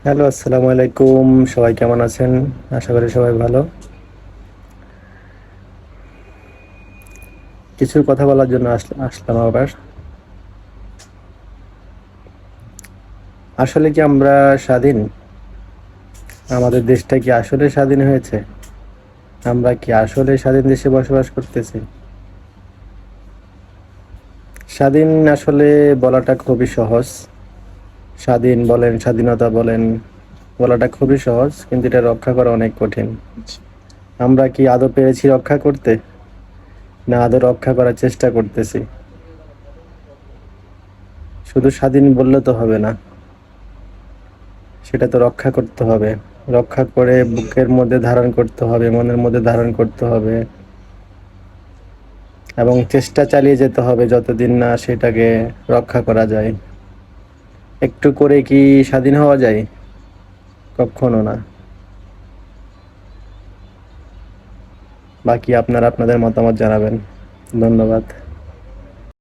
Hello, আসসালামু আলাইকুম। সবাই কেমন আছেন? আশা করি সবাই ভালো। কিছু কথা বলার জন্য আসলাম আবার। আসলে কি আমরা স্বাধীন? আমাদের দেশটা কি আসলে স্বাধীন হয়েছে? আমরা কি আসলে স্বাধীন দেশে বসবাস করতেছি? স্বাধীন আসলে বলাটা খুবই সহজ। স্বাধীন বলেন, স্বাধীনতা বলেন, বলাটা খুবই সহজ, কিন্তু এটা রক্ষা করা অনেক কঠিন। আমরা কি আদৌ পেরেছি রক্ষা করতে, না আদৌ রক্ষা করার চেষ্টা করতেছি? শুধু স্বাধীন বললে তো হবে না, সেটা তো রক্ষা করতে হবে। রক্ষা করে বুকের মধ্যে ধারণ করতে হবে, মনের মধ্যে ধারণ করতে হবে, এবং চেষ্টা চালিয়ে যেতে হবে যতদিন না সেটাকে রক্ষা করা যায়। একটু করে কি স্বাধীন হওয়া যায়? কখনো না। বাকি আপনারা আপনাদের মতামত জানাবেন। ধন্যবাদ।